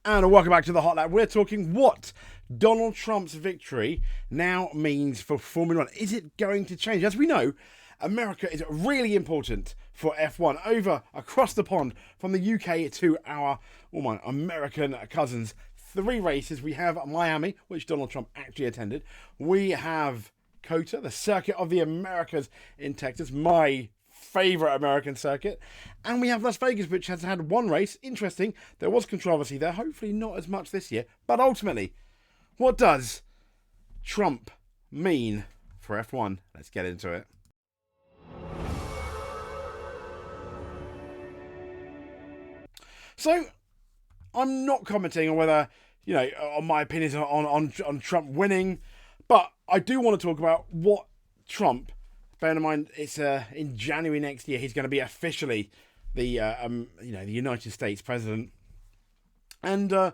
And welcome back to the Hot Lap. We're talking what Donald Trump's victory now means for Formula One. Is it going to change? As we know, America is really important for F1 across the pond from the UK to my American cousins. 3 races. We have Miami, which Donald Trump actually attended. We have COTA, the Circuit of the Americas in Texas, my favourite American circuit. And we have Las Vegas, which has had 1 race. Interesting, there was controversy there. Hopefully not as much this year. But ultimately, what does Trump mean for F1? Let's get into it. So, I'm not commenting on whether, on my opinions on Trump winning, but I do want to talk about what Trump, bearing in mind it's in January next year, he's going to be officially the United States president. And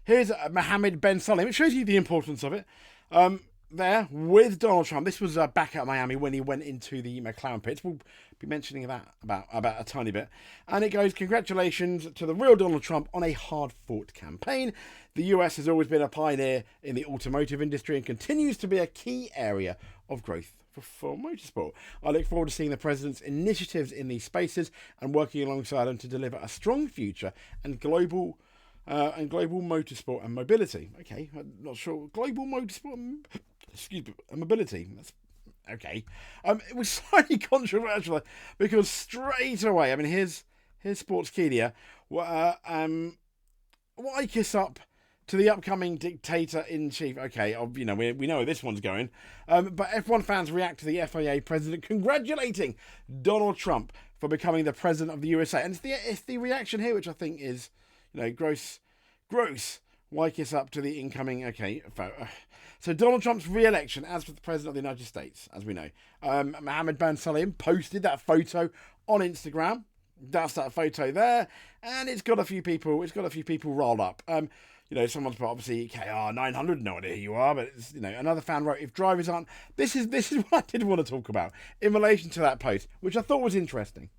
here's Mohammed bin Salem. It shows you the importance of it. There with Donald Trump. This was back at Miami when he went into the McLaren pits. We'll be mentioning that about a tiny bit. And it goes, congratulations to the real Donald Trump on a hard-fought campaign. The US has always been a pioneer in the automotive industry and continues to be a key area of growth for motorsport. I look forward to seeing the president's initiatives in these spaces and working alongside them to deliver a strong future and global motorsport and mobility. Okay, I'm not sure. Global motorsport and mobility. That's okay. It was slightly controversial because straight away, here's Sportskeeda. Why kiss up to the upcoming dictator-in-chief? Okay, we know where this one's going. But F1 fans react to the FIA president congratulating Donald Trump for becoming the president of the USA. And it's the reaction here, which I think is, gross. Why kiss up to the incoming? Okay. So Donald Trump's re-election as the president of the United States, as we know. Mohammed bin Salem posted that photo on Instagram. That's that photo there, and it's got a few people rolled up. Someone's put obviously KR900, no idea who you are, but it's, another fan wrote, if drivers aren't, this is what I did want to talk about in relation to that post, which I thought was interesting.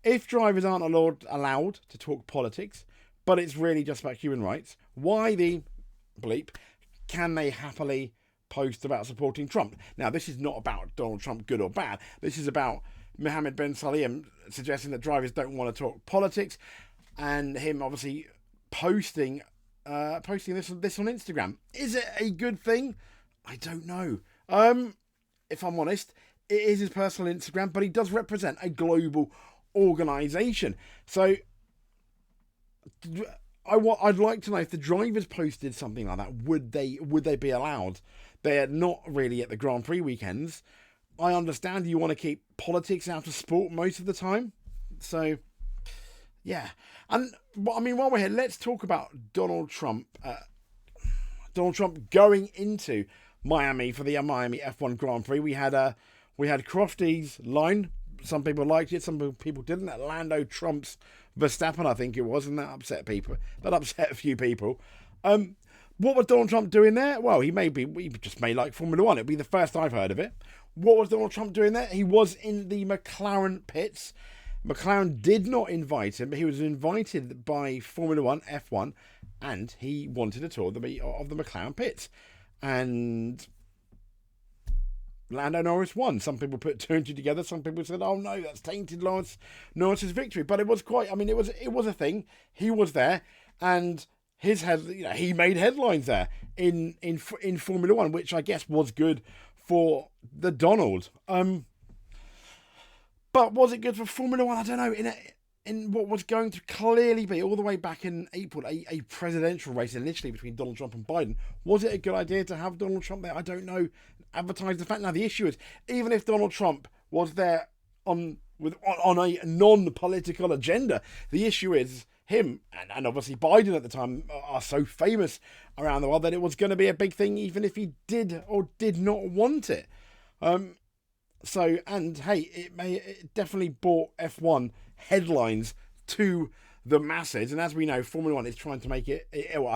If drivers aren't allowed to talk politics, but it's really just about human rights, why the bleep can they happily post about supporting Trump? Now, this is not about Donald Trump, good or bad. This is about Mohammed bin Salem suggesting that drivers don't want to talk politics, and him obviously posting this on Instagram. Is it a good thing? I don't know. If I'm honest, it is his personal Instagram, but he does represent a global organisation. So I'd like to know if the drivers posted something like that, would they be allowed? They're not really at the Grand Prix weekends. I understand you want to keep politics out of sport most of the time. So, yeah. And, while we're here, let's talk about Donald Trump. Donald Trump going into Miami for the Miami F1 Grand Prix. We had Crofty's line. Some people liked it, some people didn't. That Lando Trump's Verstappen, I think it was, and that upset people. That upset a few people. What was Donald Trump doing there? Well, he just may like Formula One. It'd be the first I've heard of it. What was Donald Trump doing there? He was in the McLaren pits. McLaren did not invite him, but he was invited by Formula One, F1, and he wanted a tour of the McLaren pits. And Lando Norris won. Some people put 2 and 2 together. Some people said, "Oh no, that's tainted Norris's victory." But it was quite. It was a thing. He was there, and he made headlines there in Formula One, which I guess was good for the Donald. But was it good for Formula One? I don't know. In what was going to clearly be, all the way back in April, a presidential race initially between Donald Trump and Biden, was it a good idea to have Donald Trump there? I don't know. Advertise the fact. Now, the issue is, even if Donald Trump was there on a non-political agenda, the issue is him and obviously Biden at the time are so famous around the world that it was going to be a big thing, even if he did or did not want it. It definitely brought F1 headlines to the masses, and as we know, Formula One is trying to make I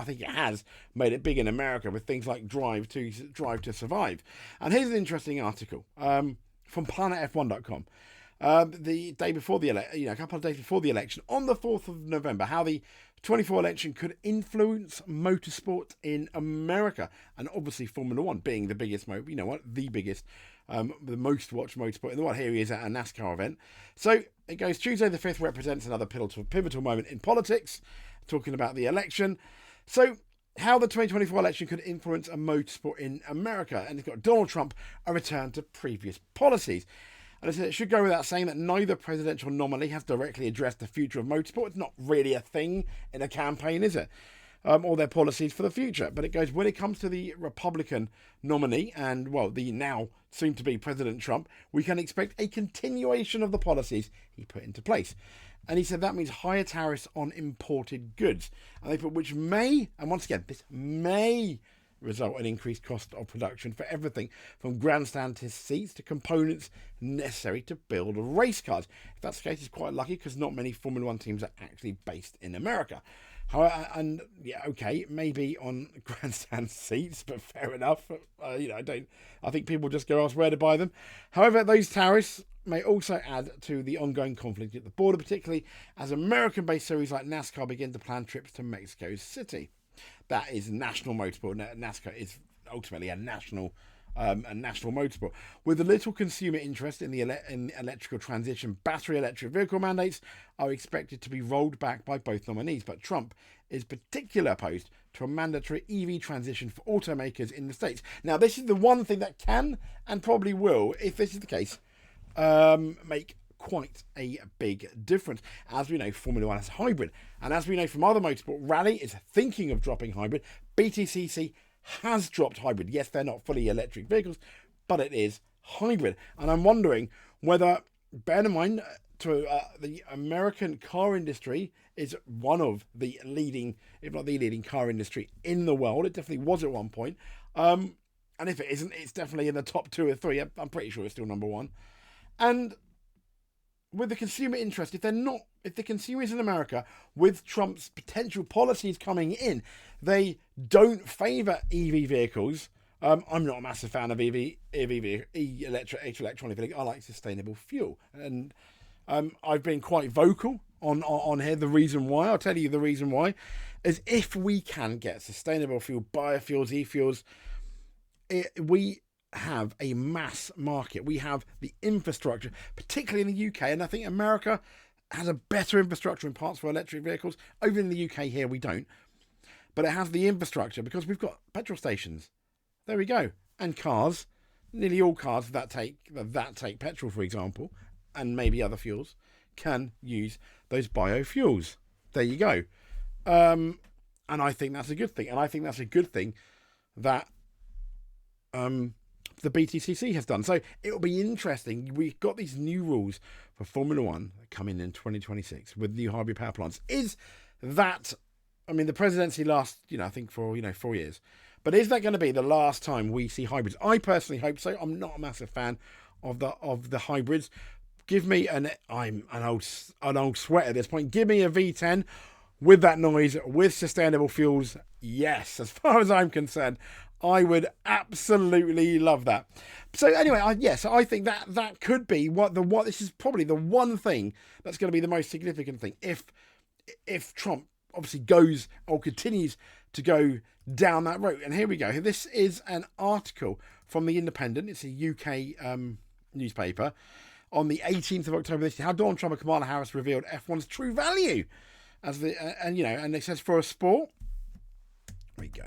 think it has made it big in America with things like Drive to Survive. And here's an interesting article from planetf1.com. The day before the election, a couple of days before the election, on the 4th of November, how the 24 election could influence motorsport in America, and obviously Formula One being the biggest, the biggest, the most watched motorsport in the world. Here he is at a NASCAR event. So it goes, Tuesday the 5th represents another pivotal moment in politics, talking about the election. So how the 2024 election could influence a motorsport in America, and it's got Donald Trump, a return to previous policies. And it should go without saying that neither presidential nominee has directly addressed the future of motorsport. It's not really a thing in a campaign, is it? Or their policies for the future. But it goes, when it comes to the Republican nominee and, well, the now soon-to-be President Trump, we can expect a continuation of the policies he put into place. And he said that means higher tariffs on imported goods. And they put, which may, and once again, this may result in increased cost of production for everything from grandstand seats to components necessary to build race cars. If that's the case, it's quite lucky because not many Formula One teams are actually based in America. However, and yeah, okay, maybe on grandstand seats, but fair enough. I think people just go elsewhere to buy them. However, those tariffs may also add to the ongoing conflict at the border, particularly as American-based series like NASCAR begin to plan trips to Mexico City. That is national motorsport. NASCAR is ultimately a national motorsport. With a little consumer interest in the electrical transition, battery electric vehicle mandates are expected to be rolled back by both nominees. But Trump is particularly opposed to a mandatory EV transition for automakers in the States. Now, this is the one thing that can and probably will, if this is the case, make quite a big difference. As we know, Formula One is hybrid, and as we know from other motorsport, Rally is thinking of dropping hybrid. BTCC has dropped hybrid. Yes, they're not fully electric vehicles, but it is hybrid. And I'm wondering whether, bear in mind, the American car industry is one of the leading, if not the leading car industry in the world. It definitely was at one point. And if it isn't, it's definitely in the top 2 or 3. I'm pretty sure it's still number 1. And with the consumer interest, if the consumers in America, with Trump's potential policies coming in, they don't favour EV vehicles. I'm not a massive fan of electronic vehicles. I like sustainable fuel, and I've been quite vocal on here. The reason why, I'll tell you the reason why, is if we can get sustainable fuel, biofuels, e-fuels, we have a mass market. We have the infrastructure, particularly in the UK, and I think America has a better infrastructure in parts for electric vehicles. Over in the UK here we don't, but it has the infrastructure because we've got petrol stations. There we go. And cars, nearly all cars that take petrol, for example, and maybe other fuels, can use those biofuels. There you go. And I think that's a good thing. And I think that's a good thing that the BTCC has done. So it'll be interesting. We've got these new rules for Formula One coming in 2026 with new hybrid power plants. Is that, I mean, the presidency lasts, I think for 4 years. But is that going to be the last time we see hybrids? I personally hope so. I'm not a massive fan of the hybrids. Give me I'm an old sweat at this point. Give me a V10 with that noise, with sustainable fuels. Yes, as far as I'm concerned, I would absolutely love that. So anyway, I think that could be what this is probably the one thing that's going to be the most significant thing if Trump obviously goes or continues to go down that route. And here we go. This is an article from The Independent. It's a UK newspaper on the 18th of October this year. How Donald Trump and Kamala Harris revealed F1's true value and it says for a sport. There we go.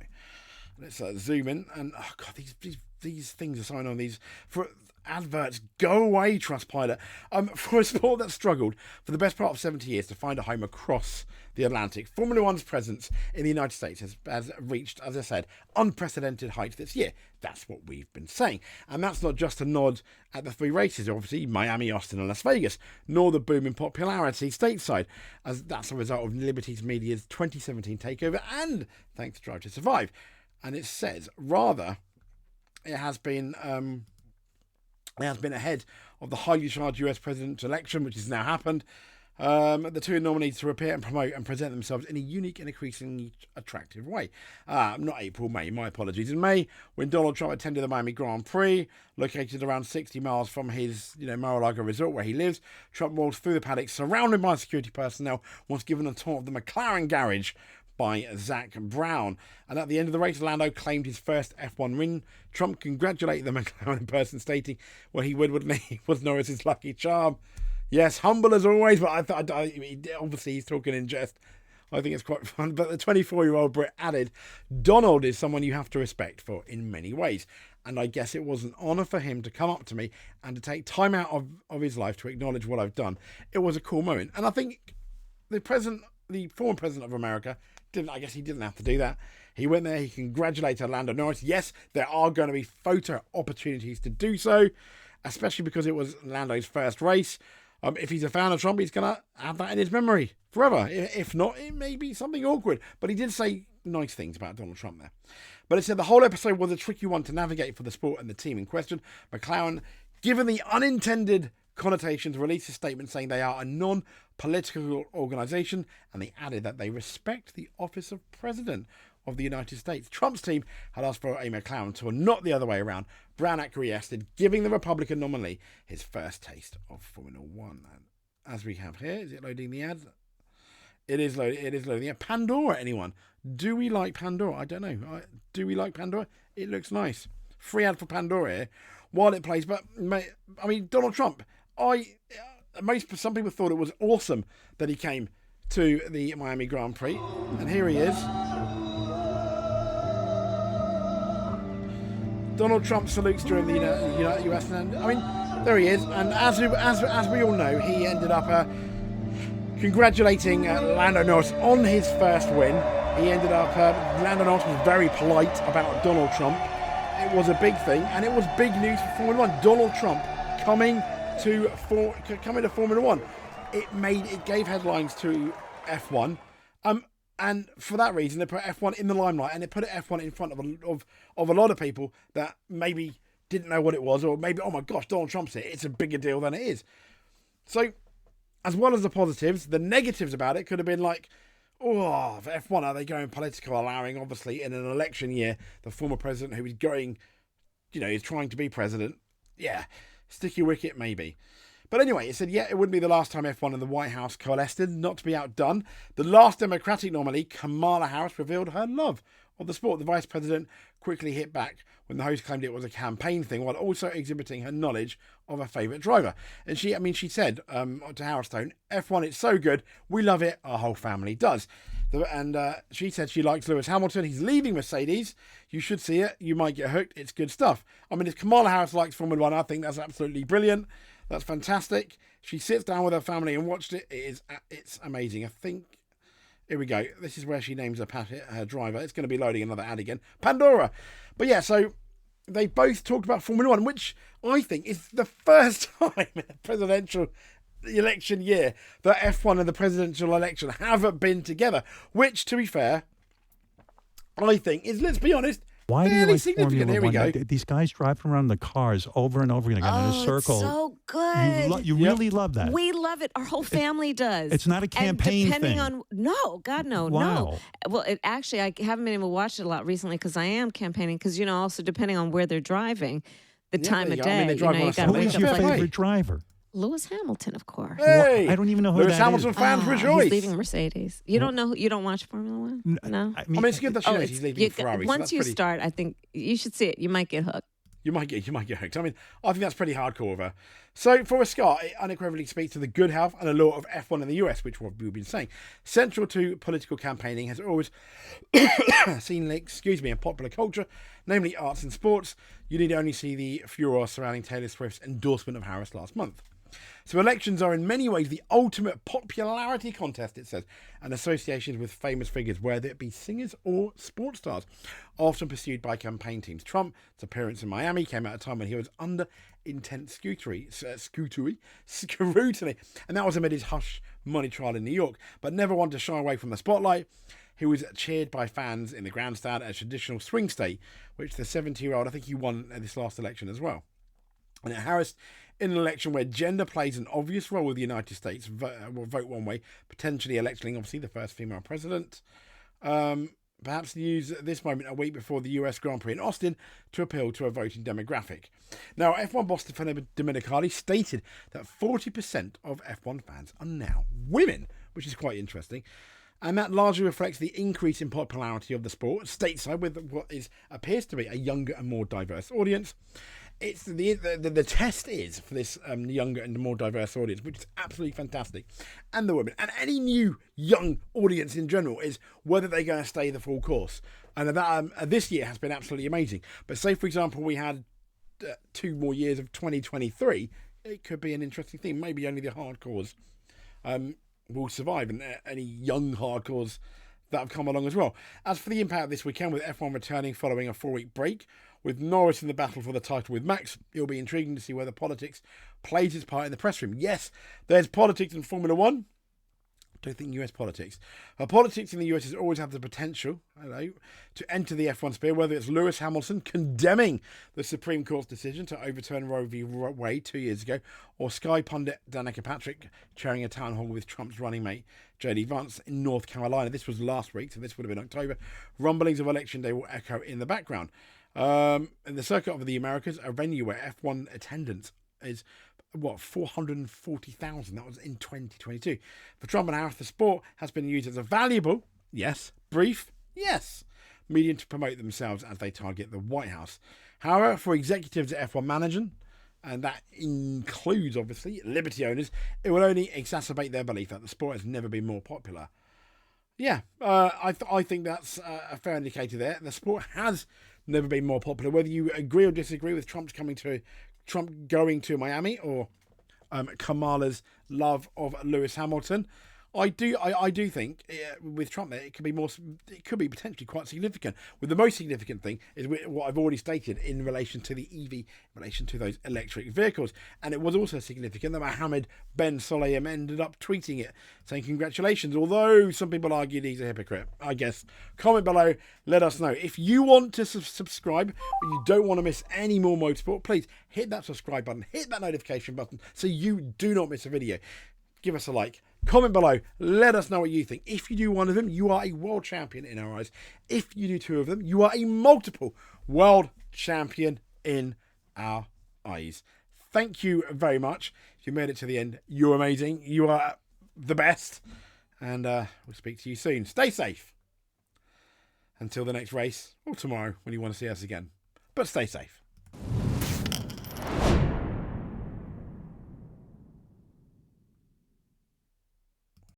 Let's zoom in, and oh god, these things are signing on these for adverts. Go away, Trustpilot. For a sport that struggled for the best part of 70 years to find a home across the Atlantic, Formula One's presence in the United States has reached, as I said, unprecedented heights this year. That's what we've been saying, and that's not just a nod at the 3 races, obviously Miami, Austin, and Las Vegas, nor the boom in popularity stateside, as that's a result of Liberty's Media's 2017 takeover, and thanks to Drive to Survive. And it says, rather, it has been ahead of the highly charged US presidential election, which has now happened. The two nominees to appear and promote and present themselves in a unique and increasingly attractive way. Not April, May, my apologies. In May, when Donald Trump attended the Miami Grand Prix, located around 60 miles from his Mar-a-Lago resort where he lives, Trump walked through the paddock surrounded by security personnel, was given a tour of the McLaren garage by Zach Brown. And at the end of the race, Lando claimed his first F1 win. Trump congratulated the McLaren in person, stating, well, he would, wouldn't he? Was Norris's lucky charm. Yes, humble as always, but I thought obviously he's talking in jest. I think it's quite fun. But the 24-year-old Brit added, Donald is someone you have to respect for in many ways. And I guess it was an honour for him to come up to me and to take time out of his life to acknowledge what I've done. It was a cool moment. And I think the former president of America, he didn't have to do that. He went there, he congratulated Lando Norris. Yes, there are going to be photo opportunities to do so, especially because it was Lando's first race. If he's a fan of Trump, he's going to have that in his memory forever. If not, it may be something awkward. But he did say nice things about Donald Trump there. But it said the whole episode was a tricky one to navigate for the sport and the team in question. McLaren, given the unintended connotations, released a statement saying they are a non-political organisation, and they added that they respect the office of President of the United States. Trump's team had asked for a McLaren tour, not the other way around. Brown acquiesced, giving the Republican nominee his first taste of Formula One. And as we have here, is it loading the ads? It is loading the ad. Pandora, anyone? Do we like Pandora? I don't know. Do we like Pandora? It looks nice. Free ad for Pandora here while it plays. But, I mean, Donald Trump, some people thought it was awesome that he came to the Miami Grand Prix. And here he is. Donald Trump salutes during the US, and I mean, there he is. And as we all know, he ended up congratulating Lando Norris on his first win. He ended up Lando Norris was very polite about Donald Trump. It was a big thing, and it was big news for Formula One. Donald Trump coming to Formula One. It gave headlines to F1. And for that reason, they put F1 in the limelight, and they put F1 in front of a lot of people that maybe didn't know what it was, or maybe, oh my gosh, Donald Trump's here. It's a bigger deal than it is. So, as well as the positives, the negatives about it could have been like, oh, for F1, are they going political, allowing, obviously, in an election year, the former president who is going, is trying to be president. Yeah, sticky wicket, maybe. But anyway, it said, it wouldn't be the last time F1 and the White House coalesced. Not to be outdone, the last Democratic nominee, Kamala Harris, revealed her love of the sport. The vice president quickly hit back when the host claimed it was a campaign thing, while also exhibiting her knowledge of her favourite driver. And she said to Howard Stone, F1, it's so good. We love it. Our whole family does. And she said she likes Lewis Hamilton. He's leaving Mercedes. You should see it. You might get hooked. It's good stuff. I mean, if Kamala Harris likes Formula One, I think that's absolutely brilliant. That's fantastic. She sits down with her family and watched it. It's amazing. I think, here we go. This is where she names her driver. It's going to be loading another ad again. Pandora. But yeah, so they both talked about Formula One, which I think is the first time in a presidential election year that F1 and the presidential election haven't been together. Which, to be fair, I think is, let's be honest, why do you like Formula Here One? we go. These guys driving around the cars over and over again in a circle. It's so good. You really love that. We love it. Our whole family does. It's not a campaign and thing. No, God, no, Wow. no. Well, I haven't been able to watch it a lot recently because I am campaigning. Because also depending on where they're driving, the time of day. I mean, they drive on a Who is your favorite driver? Lewis Hamilton, of course. Hey, I don't even know who Lewis that Hamilton is. fans rejoice. He's leaving Mercedes. You don't know? You don't watch Formula One? No. I mean, it's good that she knows he's leaving Ferrari. Once you start, I think you should see it. You might get hooked. You might get hooked. I mean, I think that's pretty hardcore of her. So, for a start, it unequivocally speaks to the good health and allure of F1 in the US, which we've been saying. Central to political campaigning has always seen, in popular culture, namely arts and sports. You need only see the furor surrounding Taylor Swift's endorsement of Harris last month. So elections are in many ways the ultimate popularity contest, it says, and associations with famous figures, whether it be singers or sports stars, often pursued by campaign teams. Trump's appearance in Miami came at a time when he was under intense scrutiny, and that was amid his hush money trial in New York, but never one to shy away from the spotlight. He was cheered by fans in the grandstand at a traditional swing state, which the 70-year-old, I think he won this last election as well. And Harris, in an election where gender plays an obvious role with the United States, will vote one way, potentially electing, obviously, the first female president. Perhaps use this moment a week before the US Grand Prix in Austin to appeal to a voting demographic. Now, F1 boss Stefano Domenicali stated that 40% of F1 fans are now women, which is quite interesting. And that largely reflects the increase in popularity of the sport stateside with what appears to be a younger and more diverse audience. It's the test is for this younger and more diverse audience, which is absolutely fantastic. And the women and any new young audience in general is whether they're going to stay the full course. And that this year has been absolutely amazing. But say, for example, we had 2 more years of 2023, it could be an interesting thing. Maybe only the hardcores will survive, and any young hardcores that have come along as well. As for the impact this weekend, with F1 returning following a 4-week break, with Norris in the battle for the title with Max, it'll be intriguing to see whether politics plays its part in the press room. Yes, there's politics in Formula One. Don't think US politics. Politics in the US has always had the potential, to enter the F1 sphere, whether it's Lewis Hamilton condemning the Supreme Court's decision to overturn Roe v. Wade 2 years ago, or Sky pundit Danica Patrick chairing a town hall with Trump's running mate J.D. Vance in North Carolina. This was last week, so this would have been October. Rumblings of Election Day will echo in the background. In the Circuit of the Americas, a venue where F1 attendance is 440,000. That was in 2022. For Trump and Harris, the sport has been used as a valuable, yes, brief, yes, medium to promote themselves as they target the White House. However, for executives at F1 management, and that includes obviously Liberty owners, it will only exacerbate their belief that the sport has never been more popular. Yeah, I think that's a fair indicator there. The sport has never been more popular. Whether you agree or disagree with Trump going to Miami, or Kamala's love of Lewis Hamilton, I do think with Trump there, it could be potentially quite significant. With the most significant thing is what I've already stated in relation to the EV, in relation to those electric vehicles. And it was also significant that Mohammed Ben Sulayem ended up tweeting it, saying congratulations, although some people argued he's a hypocrite. I guess. Comment below, let us know. If you want to subscribe, but you don't want to miss any more motorsport, please hit that subscribe button, hit that notification button, so you do not miss a video. Give us a like. Comment below. Let us know what you think. If you do one of them, you are a world champion in our eyes. If you do 2 of them, you are a multiple world champion in our eyes. Thank you very much. If you made it to the end, you're amazing. You are the best. And we'll speak to you soon. Stay safe. Until the next race, or tomorrow when you want to see us again. But stay safe.